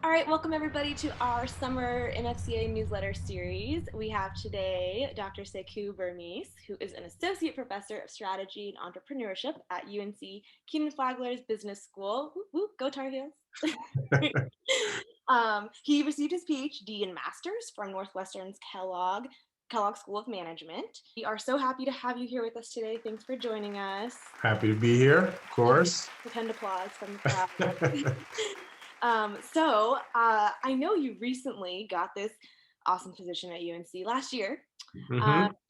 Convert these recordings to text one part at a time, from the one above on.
All right, welcome everybody to our summer MFCA newsletter series. We have today Dr. Sekou Bermiss, who is an associate professor of strategy and entrepreneurship at UNC Kenan-Flagler's Business School. Whoop, whoop, go Tar Heels. He received his PhD and master's from Northwestern's Kellogg School of Management. We are so happy to have you here with us today. Thanks for joining us. Happy to be here, of course. Pretend applause from the crowd. I know you recently got this awesome position at UNC last year,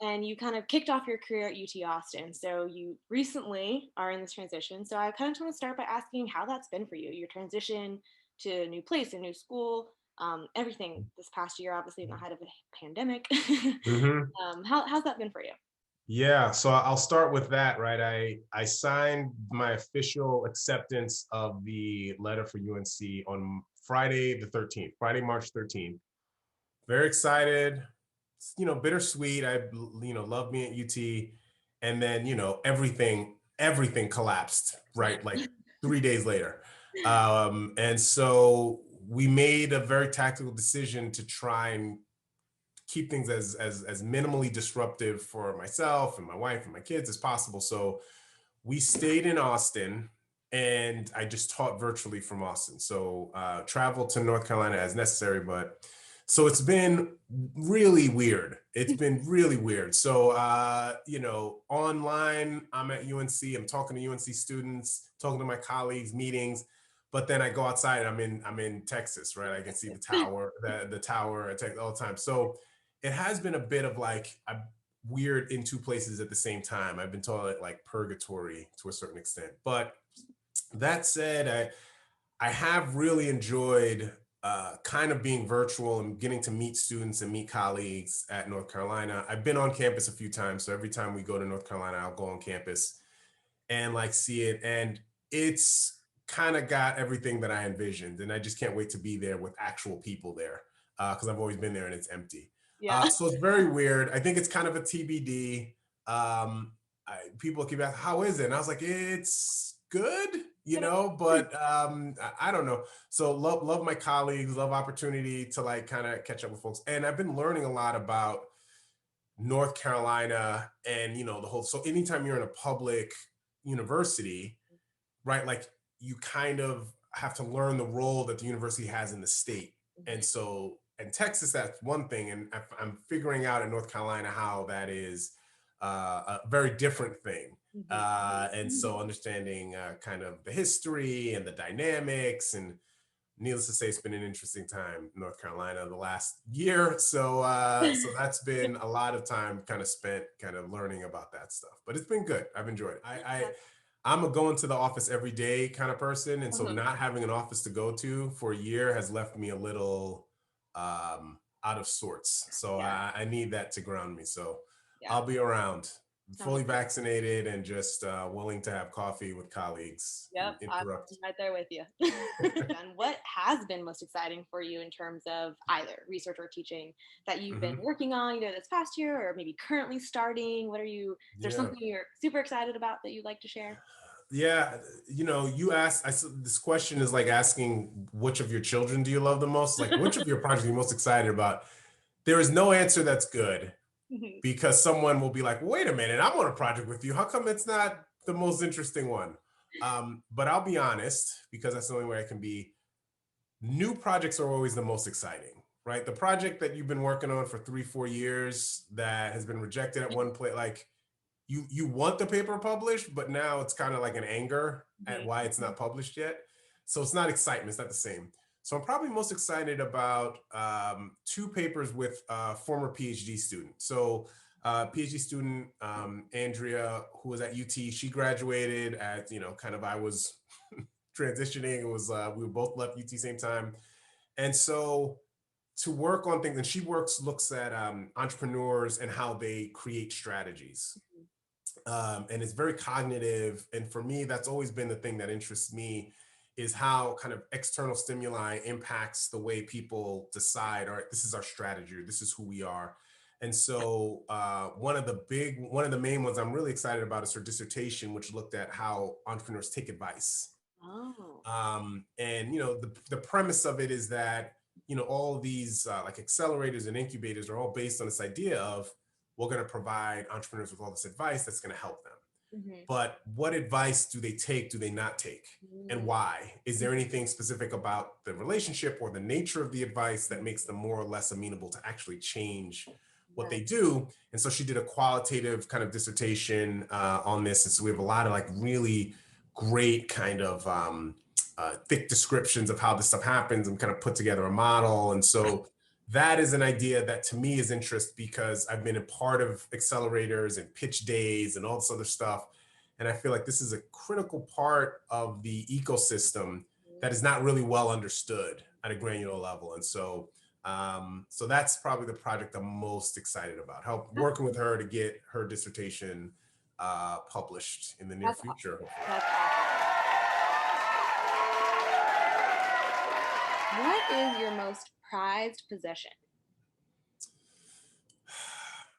and you kind of kicked off your career at UT Austin. So you recently are in this transition. So I kind of just want to start by asking how that's been for you, your transition to a new place, a new school, everything this past year, obviously in the height of a pandemic. How's that been for you? Yeah, so I'll start with that, right? I signed my official acceptance of the letter for UNC on Friday the 13th, Friday, March 13th. Very excited, bittersweet. I love being at UT. And then, everything collapsed, right? Like 3 days later. And so we made a very tactical decision to try and keep things as minimally disruptive for myself and my wife and my kids as possible. So we stayed in Austin, and I just taught virtually from Austin. So traveled to North Carolina as necessary, but so it's been really weird. It's been really weird. So online, I'm at UNC. I'm talking to UNC students, talking to my colleagues, meetings. But then I go outside. I'm in Texas, right? I can see the tower, the tower all the time. So it has been a bit of like a weird in two places at the same time. I've been told it like purgatory to a certain extent. But that said, I have really enjoyed kind of being virtual and getting to meet students and meet colleagues at North Carolina. I've been on campus a few times. So every time we go to North Carolina, I'll go on campus and like see it. And it's kind of got everything that I envisioned. And I just can't wait to be there with actual people there because I've always been there and it's empty. Yeah. So it's very weird. I think it's kind of a TBD. People keep asking, how is it? And I was like, it's good, but I don't know. So love my colleagues, love opportunity to like kind of catch up with folks. And I've been learning a lot about North Carolina and, so anytime you're in a public university, right, like you kind of have to learn the role that the university has in the state. And so in Texas, that's one thing. And I'm figuring out in North Carolina how that is a very different thing. And so understanding kind of the history and the dynamics, and needless to say, it's been an interesting time in North Carolina the last year. So that's been a lot of time kind of spent kind of learning about that stuff. But it's been good. I've enjoyed it. I'm a going to the office every day kind of person. And so not having an office to go to for a year has left me a little out of sorts. So I need that to ground me. So I'll be around, fully vaccinated and just willing to have coffee with colleagues. Yep, I'm right there with you. And what has been most exciting for you in terms of either research or teaching that you've been working on either this past year or maybe currently starting? Is there something you're super excited about that you'd like to share? Yeah, you asked, this question is like asking which of your children do you love the most? Like which of your projects are you most excited about? There is no answer that's good because someone will be like, wait a minute, I'm on a project with you. How come it's not the most interesting one? But I'll be honest, because that's the only way I can be. New projects are always the most exciting, right? The project that you've been working on for 3-4 years that has been rejected at one place, like you want the paper published, but now it's kind of like an anger at why it's not published yet. So it's not excitement, it's not the same. So I'm probably most excited about 2 papers with former PhD students. So PhD student Andrea, who was at UT, she graduated at, kind of I was transitioning. It was we were both left UT same time. And so to work on things, and she looks at entrepreneurs and how they create strategies. And it's very cognitive. And for me, that's always been the thing that interests me, is how kind of external stimuli impacts the way people decide, all right, this is our strategy, or this is who we are. And so one of the main ones I'm really excited about is her dissertation, which looked at how entrepreneurs take advice, Oh. And the premise of it is that all these like accelerators and incubators are all based on this idea of we're going to provide entrepreneurs with all this advice that's going to help them. But what advice do they take? Do they not take? And why? Is there anything specific about the relationship or the nature of the advice that makes them more or less amenable to actually change what they do? And so she did a qualitative kind of dissertation on this. And so we have a lot of like really great kind of thick descriptions of how this stuff happens and kind of put together a model. And so that is an idea that to me is interest because I've been a part of accelerators and pitch days and all this other stuff. And I feel like this is a critical part of the ecosystem that is not really well understood at a granular level. And so, so that's probably the project I'm most excited about, working with her to get her dissertation published in the near future. That's awesome. What is your most prized possession?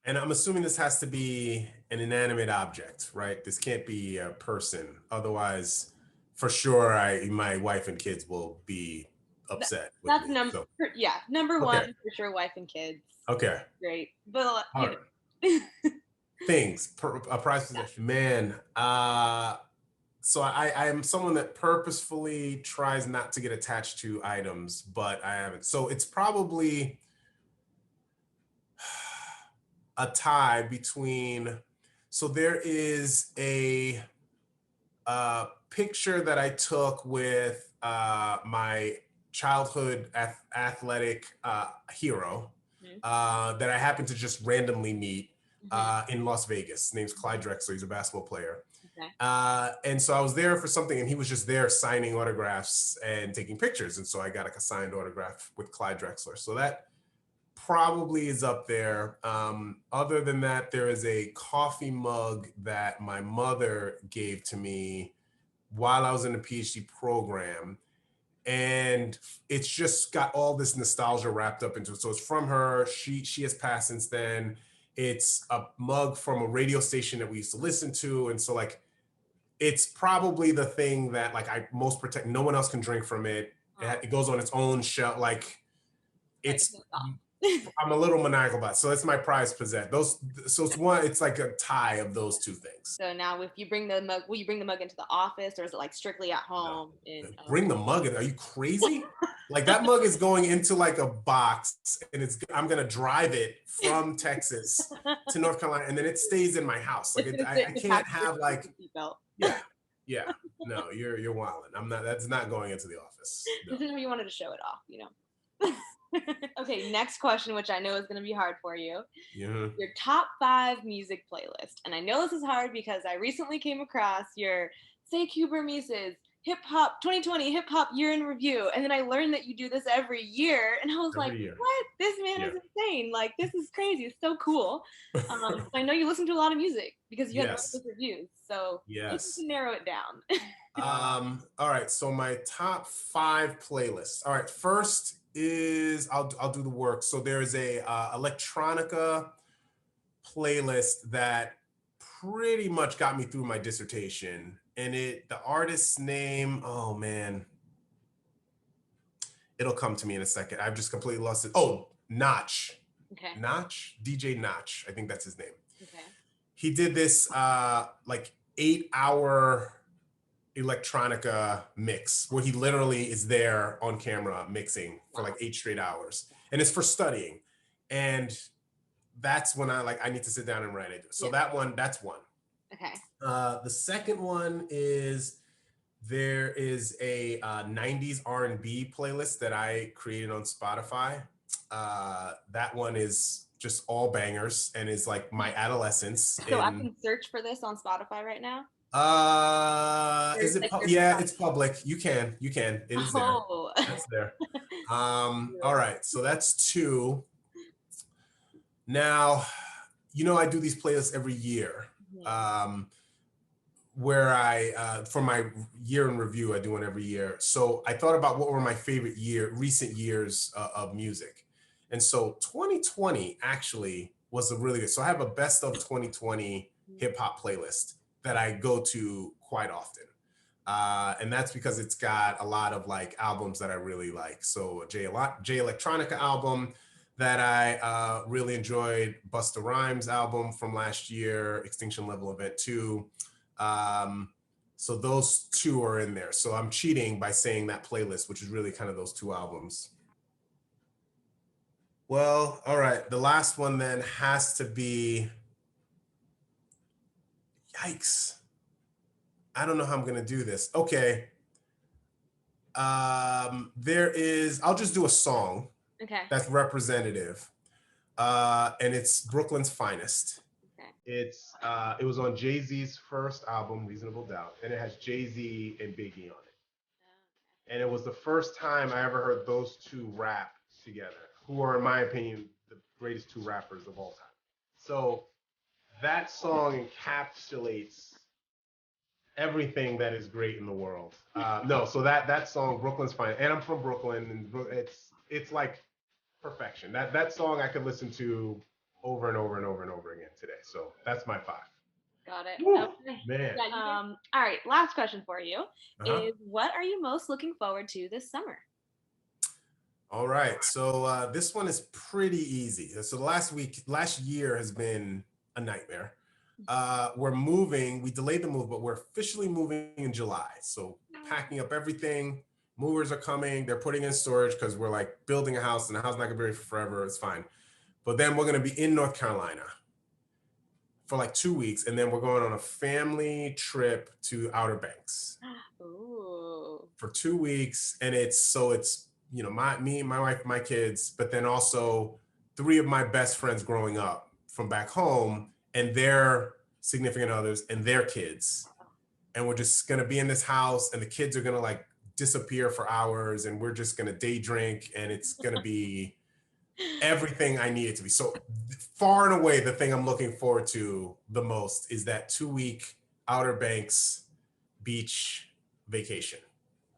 And I'm assuming this has to be an inanimate object, right? This can't be a person. Otherwise, for sure, my wife and kids will be upset. That's number one for sure. Wife and kids. Okay. Great, but things a prized possession, man. So I am someone that purposefully tries not to get attached to items, but I haven't. So it's probably a tie between, so there is a picture that I took with my childhood athletic hero that I happened to just randomly meet in Las Vegas. His name's Clyde Drexler. He's a basketball player. And so I was there for something and he was just there signing autographs and taking pictures. And so I got like a signed autograph with Clyde Drexler. So that probably is up there. Other than that, there is a coffee mug that my mother gave to me while I was in the PhD program. And it's just got all this nostalgia wrapped up into it. So it's from her. She has passed since then. It's a mug from a radio station that we used to listen to. And so like, it's probably the thing that like I most protect. No one else can drink from it. It goes on its own shelf. Like it's, I'm a little maniacal about it. So that's my prized possession. So it's like a tie of those two things. So now if you bring the mug, will you bring the mug into the office or is it like strictly at home? No. Bring the mug in. Are you crazy? Like that mug is going into like a box and I'm going to drive it from Texas to North Carolina and then it stays in my house. Like I can't have like, yeah. No, you're wilding. That's not going into the office. No. This is when you wanted to show it off, Okay, next question, which I know is going to be hard for you. Yeah. Your top 5 music playlist. And I know this is hard because I recently came across your Sekou Bermiss's Hip Hop 2020 Hip Hop Year in Review. And then I learned that you do this every year. And I was what? This man is insane. Like, this is crazy. It's so cool. I know you listen to a lot of music because you have those reviews. So you can narrow it down. All right. So my top 5 playlists. All right. First is I'll do the work. So there's a electronica playlist that pretty much got me through my dissertation, and the artist's name, oh man, it'll come to me in a second. I've just completely lost it. Oh, Notch. Okay. Notch, DJ Notch, I think that's his name. Okay. He did this like 8-hour electronica mix where he literally is there on camera mixing for like 8 straight hours, and it's for studying. And that's when I need to sit down and write it. So that's one. Okay. The second one is there is a 90s R&B playlist that I created on Spotify. That one is just all bangers and is like my adolescence. So I can search for this on Spotify right now? Is it? It's public. You can. It is there. That's there. All right. So that's 2. Now, I do these playlists every year. Where I for my year in review, I do one every year. So I thought about what were my favorite recent years of music, and so 2020 actually was a really good. So I have a best of 2020 hip hop playlist that I go to quite often. And that's because it's got a lot of like albums that I really like. So J Electronica album that I really enjoyed, Busta Rhymes album from last year, Extinction Level Event 2. So those two are in there. So I'm cheating by saying that playlist, which is really kind of those two albums. Well, all right. The last one then has to be, yikes. I don't know how I'm going to do this. Okay. I'll just do a song that's representative. And it's Brooklyn's Finest. Okay. It was on Jay-Z's first album, Reasonable Doubt, and it has Jay-Z and Biggie on it. Okay. And it was the first time I ever heard those two rap together, who are, in my opinion, the greatest two rappers of all time. So that song encapsulates everything that is great in the world. So that song, Brooklyn's Fine, and I'm from Brooklyn, and it's like perfection. That song I could listen to over and over and over and over again today. So that's my 5. Got it. Woo, okay. Man. All right. Last question for you is, what are you most looking forward to this summer? All right. So this one is pretty easy. So last year has been a nightmare. We're moving. We delayed the move, but we're officially moving in July. So packing up everything. Movers are coming. They're putting in storage because we're like building a house, and the house is not gonna be ready for forever. It's fine. But then we're gonna be in North Carolina for like 2 weeks, and then we're going on a family trip to Outer Banks. Ooh. For 2 weeks, and it's me, my wife, my kids, but then also 3 of my best friends growing up from back home, and their significant others and their kids. And we're just gonna be in this house, and the kids are gonna like disappear for hours, and we're just gonna day drink, and it's gonna be everything I need it to be. So far and away, the thing I'm looking forward to the most is that 2-week Outer Banks beach vacation.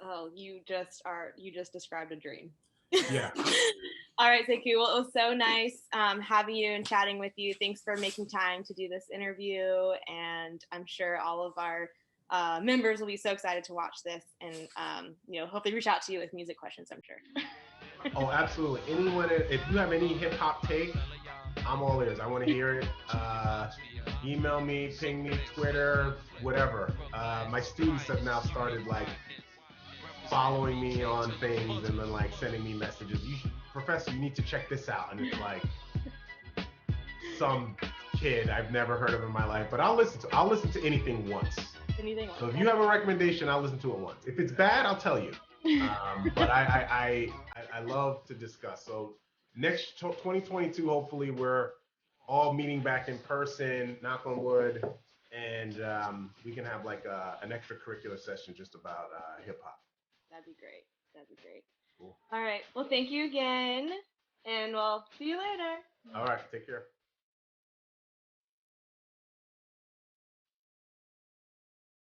Oh, you just described a dream. Yeah. All right, Sekou. Well, it was so nice having you and chatting with you. Thanks for making time to do this interview. And I'm sure all of our members will be so excited to watch this, and hopefully reach out to you with music questions, I'm sure. Oh, absolutely. Anyone, if you have any hip hop take, I'm all ears. I want to hear it. Email me, ping me, Twitter, whatever. My students have now started like following me on things and then like sending me messages. Professor, you need to check this out. And it's like some kid I've never heard of in my life, but I'll listen to anything once. So if you have a recommendation, I'll listen to it once. If it's bad, I'll tell you. But I love to discuss. So next 2022, hopefully we're all meeting back in person, knock on wood, and we can have like an extracurricular session just about hip hop. That'd be great. Cool. All right. Well, thank you again, and we'll see you later. All right. Take care.